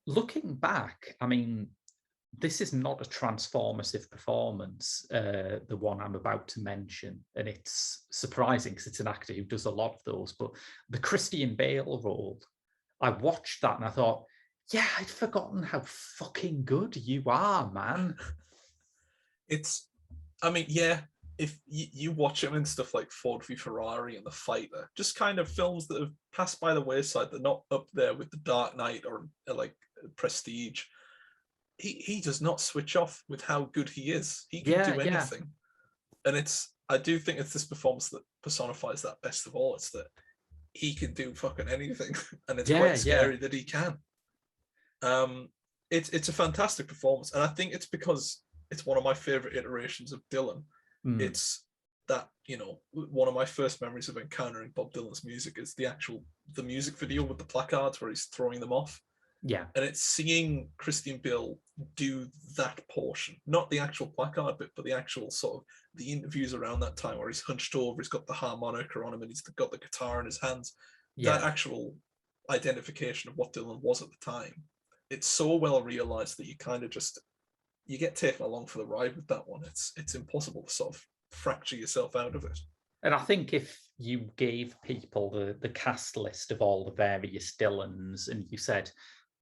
looking back, I mean, this is not a transformative performance, the one I'm about to mention. And it's surprising because it's an actor who does a lot of those. But the Christian Bale role, I watched that and I thought, yeah, I'd forgotten how fucking good you are, man. If you watch him in stuff like Ford v Ferrari and The Fighter, just kind of films that have passed by the wayside, they're not up there with The Dark Knight or like Prestige. He does not switch off with how good he is. He can do anything. And I do think it's this performance that personifies that best of all. It's that he can do fucking anything. And it's quite scary that he can. It's a fantastic performance. And I think it's because it's one of my favorite iterations of Dylan. It's that, one of my first memories of encountering Bob Dylan's music is the music video with the placards where he's throwing them off. Yeah. And it's seeing Christian Bale do that portion, not the actual placard bit, but the actual sort of the interviews around that time where he's hunched over, he's got the harmonica on him and he's got the guitar in his hands. Yeah. That actual identification of what Dylan was at the time. It's so well realized that you kind of you get taken along for the ride with that one. It's impossible to sort of fracture yourself out of it. And I think if you gave people the cast list of all the various Dylans and you said,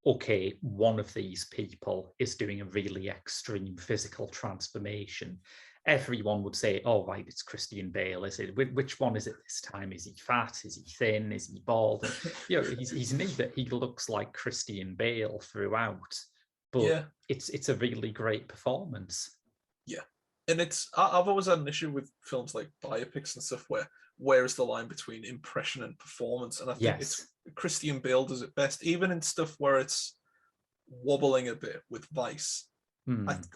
okay, one of these people is doing a really extreme physical transformation, everyone would say, oh, right, it's Christian Bale, is it? Which one is it this time? Is he fat? Is he thin? Is he bald? And, he's neither. He looks like Christian Bale throughout, but it's a really great performance. Yeah. And I've always had an issue with films like biopics and stuff where is the line between impression and performance? And I think it's Christian Bale does it best, even in stuff where it's wobbling a bit with Vice.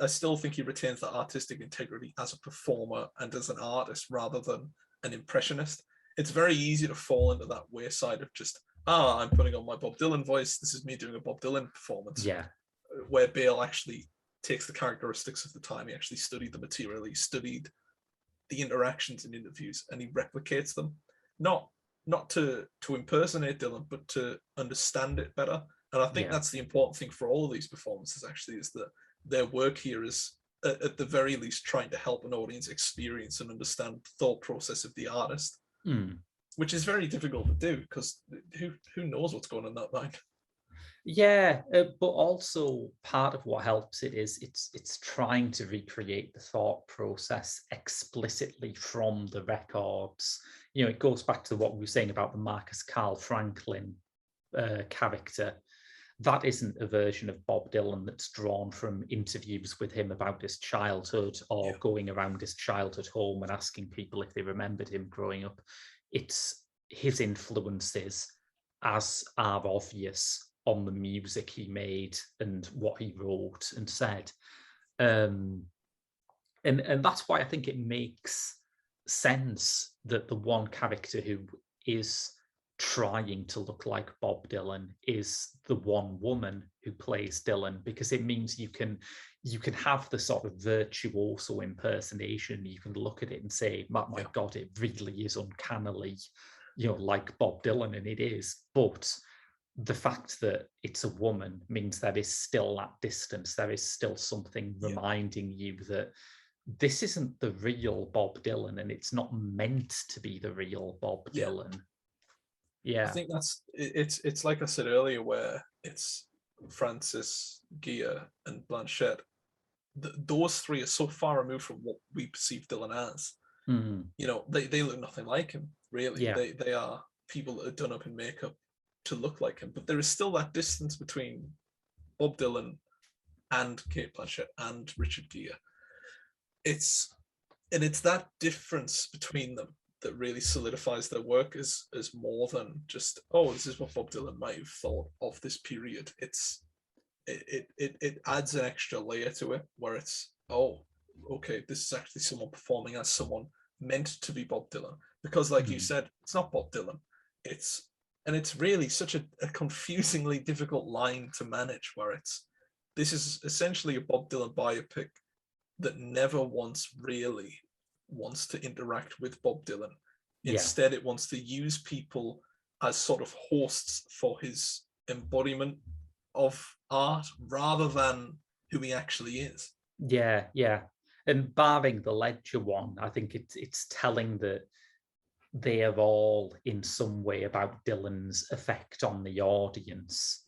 I still think he retains that artistic integrity as a performer and as an artist rather than an impressionist. It's very easy to fall into that wayside of just, I'm putting on my Bob Dylan voice. This is me doing a Bob Dylan performance. Yeah. Where Bale actually takes the characteristics of the time. He actually studied the material. He studied the interactions in interviews and he replicates them. Not to impersonate Dylan, but to understand it better. And I think that's the important thing for all of these performances, actually, is that their work here is, at the very least, trying to help an audience experience and understand the thought process of the artist, which is very difficult to do because who knows what's going on in that mind. Yeah, but also part of what helps it is it's trying to recreate the thought process explicitly from the records. You know, it goes back to what we were saying about the Marcus Carl Franklin character. That isn't a version of Bob Dylan that's drawn from interviews with him about his childhood or going around his childhood home and asking people if they remembered him growing up. It's his influences as are obvious on the music he made and what he wrote and said. And that's why I think it makes sense that the one character who is trying to look like Bob Dylan is the one woman who plays Dylan, because it means you can have the sort of virtuoso impersonation. You can look at it and say, my God, it really is uncannily, like Bob Dylan, and it is. But the fact that it's a woman means there is still that distance. There is still something reminding you that this isn't the real Bob Dylan, and it's not meant to be the real Bob Dylan. Yeah, I think it's like I said earlier, where it's Francis, Gere, and Blanchett. Those three are so far removed from what we perceive Dylan as. They look nothing like him, really. They are people that are done up in makeup to look like him, but there is still that distance between Bob Dylan and Cate Blanchett and Richard Gere. It's that difference between them that really solidifies their work as more than just, this is what Bob Dylan might have thought of this period. It adds an extra layer to it where it's, okay, this is actually someone performing as someone meant to be Bob Dylan. Because like you said, it's not Bob Dylan. It's really such a confusingly difficult line to manage, where this is essentially a Bob Dylan biopic that never once really wants to interact with Bob Dylan. Instead, it wants to use people as sort of hosts for his embodiment of art rather than who he actually is. Yeah. And barring the Ledger one, I think it's telling that they are all in some way about Dylan's effect on the audience.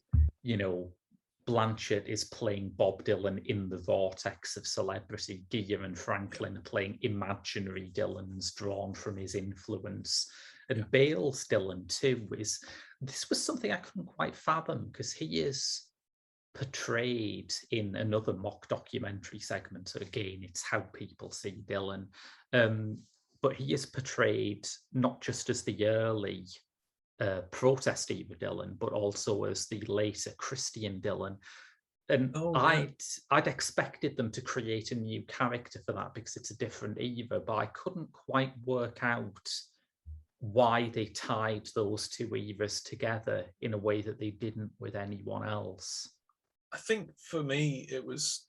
Blanchett is playing Bob Dylan in the vortex of celebrity. Gere and Franklin are playing imaginary Dylans drawn from his influence. And Bale's Dylan too this was something I couldn't quite fathom, because he is portrayed in another mock documentary segment. So again, it's how people see Dylan. But he is portrayed not just as the early protest era Dylan, but also as the later Christian Dylan. And I'd expected them to create a new character for that because it's a different era, but I couldn't quite work out why they tied those two eras together in a way that they didn't with anyone else. I think for me, it was,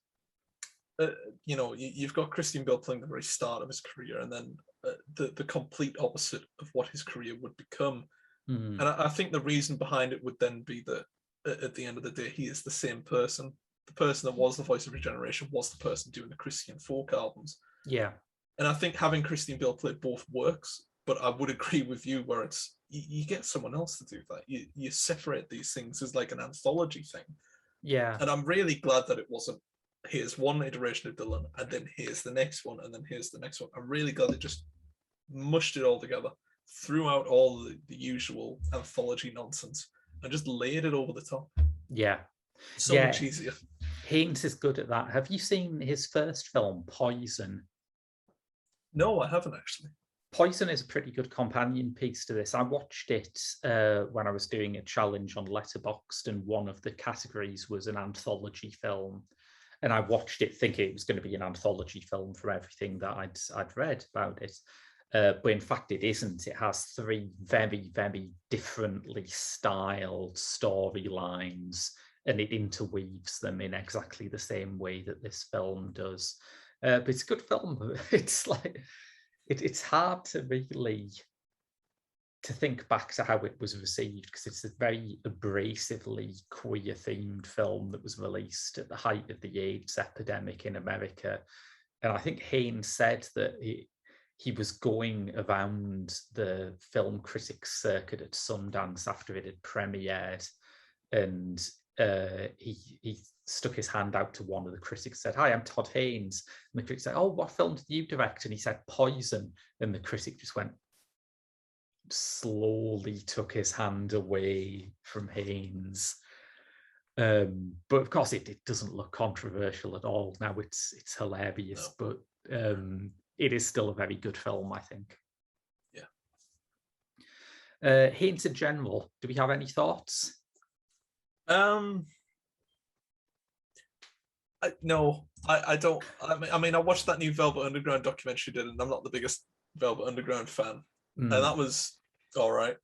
you've got Christian Bale playing the very start of his career, and then the complete opposite of what his career would become. And I think the reason behind it would then be that at the end of the day, he is the same person. The person that was the voice of his generation was the person doing the Christian folk albums. Yeah. And I think having Christian Bale play both works, but I would agree with you where it's, you get someone else to do that. You separate these things as like an anthology thing. Yeah. And I'm really glad that it wasn't, here's one iteration of Dylan, and then here's the next one, and then here's the next one. I'm really glad it just mushed it all together, threw out all the usual anthology nonsense, and just laid it over the top. Yeah. So much easier. Haynes is good at that. Have you seen his first film, Poison? No, I haven't actually. Poison is a pretty good companion piece to this. I watched it when I was doing a challenge on Letterboxd, and one of the categories was an anthology film. and I watched it thinking it was going to be an anthology film from everything that I'd read about it. But in fact, it isn't. It has three very, very differently styled storylines, and it interweaves them in exactly the same way that this film does. But it's a good film. It's like it's hard to really to think back to how it was received, because it's a very abrasively queer themed film that was released at the height of the AIDS epidemic in America. And I think Haynes said that he was going around the film critics circuit at Sundance after it had premiered, and he stuck his hand out to one of the critics, said, "Hi, I'm Todd Haynes." And the critic said, "Oh, what film did you direct?" And he said, "Poison." And the critic just slowly took his hand away from Haynes. But of course, it doesn't look controversial at all. Now it's hilarious, but it is still a very good film, I think. Yeah. Haynes in general, do we have any thoughts? No, I don't. I mean, I watched that new Velvet Underground documentary did, and I'm not the biggest Velvet Underground fan, and that was all right.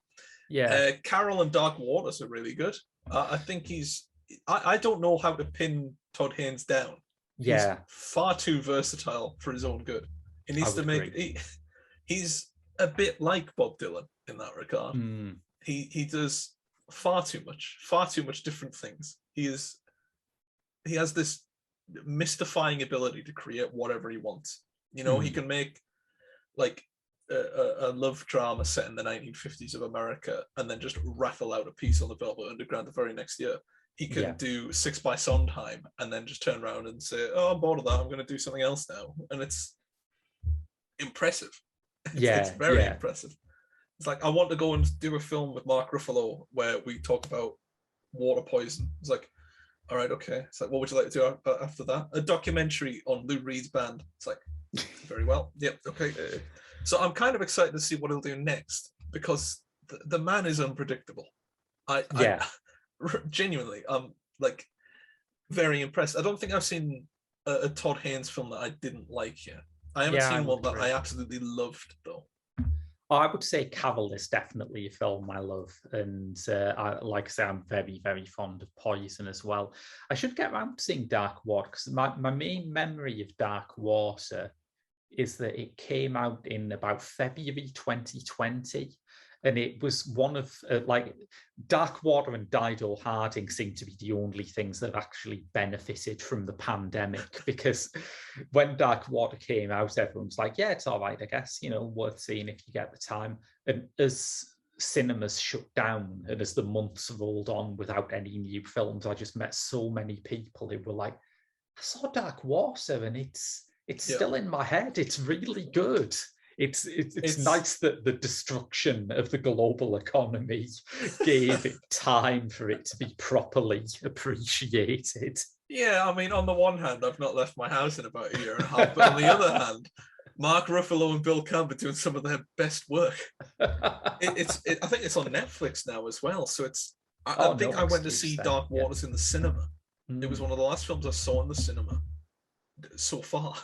Yeah. Carol and Dark Waters are really good. I think I don't know how to pin Todd Haynes down. Yeah. He's far too versatile for his own good. He needs to make. He's a bit like Bob Dylan in that regard. He does far too much different things. He has this mystifying ability to create whatever he wants. You know, he can make like a love drama set in the 1950s of America and then just rattle out a piece on the Velvet Underground the very next year. He can do 6 by Sondheim and then just turn around and say, "Oh, I'm bored of that. I'm going to do something else now." And it's impressive. It's very impressive. It's like, I want to go and do a film with Mark Ruffalo where we talk about water poison. It's like, all right, okay. It's like, what would you like to do after that? A documentary on Lou Reed's band. It's like, very well. Yep, okay. So I'm kind of excited to see what he'll do next, because the man is unpredictable. I genuinely, I'm like very impressed. I don't think I've seen a Todd Haynes film that I didn't like yet. I haven't seen one that I absolutely loved, though. I would say Carol is definitely a film I love, and like I say, I'm very, very fond of Poison as well. I should get around to seeing Dark Water, because my main memory of Dark Water is that it came out in about February 2020, and it was one of like Dark Water and Dido Harding seem to be the only things that actually benefited from the pandemic, because when Dark Water came out, everyone's like, yeah, it's all right, I guess, you know, worth seeing if you get the time. And as cinemas shut down and as the months rolled on without any new films, I just met so many people who were like, I saw Dark Water and it's still in my head. It's really good. It's nice that the destruction of the global economy gave it time for it to be properly appreciated. Yeah, I mean, on the one hand, I've not left my house in about a year and a half, but on the other hand, Mark Ruffalo and Bill Camp are doing some of their best work. I think it's on Netflix now as well. So I think I went to see Dark Waters in the cinema. It was one of the last films I saw in the cinema so far.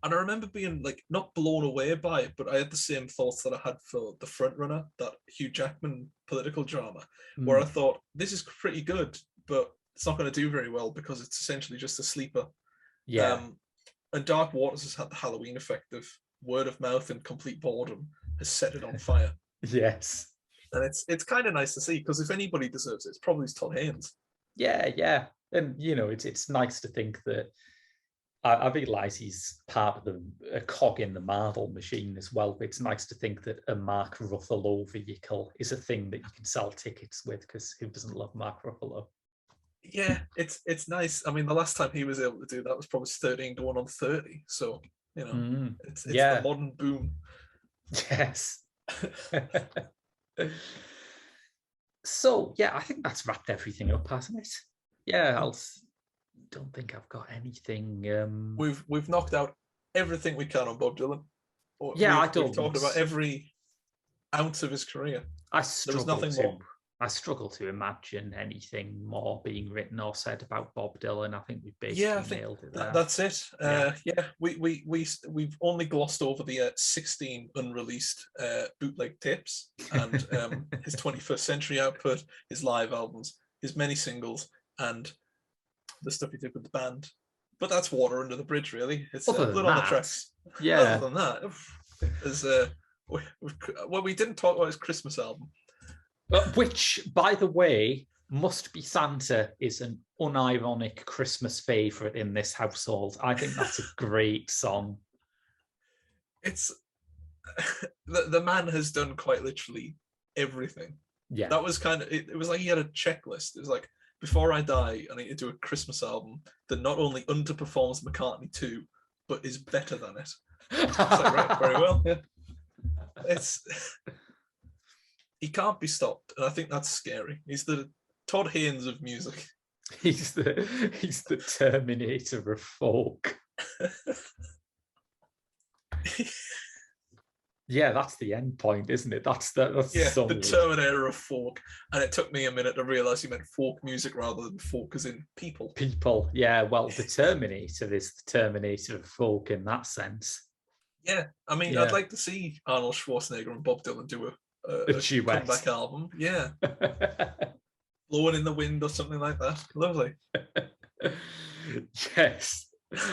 And I remember being like not blown away by it, but I had the same thoughts that I had for The Frontrunner, that Hugh Jackman political drama, where I thought, this is pretty good, but it's not going to do very well because it's essentially just a sleeper. And Dark Waters has had the Halloween effect of word of mouth and complete boredom has set it on fire. Yes. And it's kind of nice to see, because if anybody deserves it, it's probably Todd Haynes. Yeah. And, you know, it's nice to think that I realise he's part of a cog in the Marvel machine as well, but it's nice to think that a Mark Ruffalo vehicle is a thing that you can sell tickets with, because who doesn't love Mark Ruffalo? Yeah, it's nice. I mean, the last time he was able to do that was probably 13 going on 30. So, you know, it's the modern boom. Yes. So, yeah, I think that's wrapped everything up, hasn't it? Yeah, don't think I've got anything. We've knocked out everything we can on Bob Dylan. We've talked about every ounce of his career. I struggle I struggle to imagine anything more being written or said about Bob Dylan. I think we've basically Yeah, I think nailed it there. that's it. We've only glossed over the 16 unreleased bootleg tapes and his 21st century output, his live albums, his many singles, and the stuff he did with the band. But that's water under the bridge, really. It's blood on the tracks. Yeah. Other than that, there's what we didn't talk about his Christmas album. Which, by the way, Must Be Santa is an unironic Christmas favourite in this household. I think that's a great song. It's the man has done quite literally everything. Yeah. That was kind of, it was like he had a checklist. It was like, before I die, I need to do a Christmas album that not only underperforms McCartney 2, but is better than it. It's like, right, very well. Yeah. He can't be stopped, and I think that's scary. He's the Todd Haynes of music. He's the Terminator of folk. Yeah, that's the end point, isn't it? That's the Terminator of folk. And it took me a minute to realise he meant folk music rather than folk as in people. People, yeah. Well, the Terminator is the Terminator of folk in that sense. Yeah, I mean, I'd like to see Arnold Schwarzenegger and Bob Dylan do a comeback album. Yeah. Blowing in the Wind or something like that. Lovely. Yes.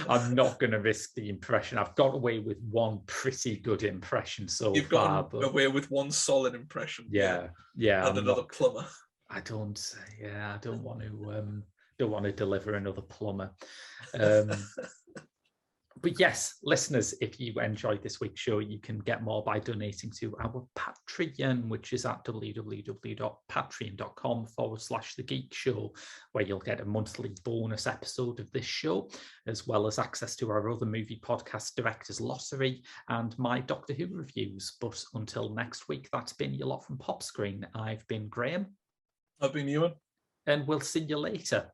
I'm not going to risk the impression. I've got away with one pretty good impression so far. You've got away with one solid impression. Yeah. And another plumber. I don't want to deliver another plumber. But yes, listeners, if you enjoyed this week's show, you can get more by donating to our Patreon, which is at www.patreon.com/The Geek Show, where you'll get a monthly bonus episode of this show, as well as access to our other movie podcast, Director's Lottery, and my Doctor Who reviews. But until next week, that's been your lot from Pop Screen. I've been Graham. I've been Ewan. And we'll see you later.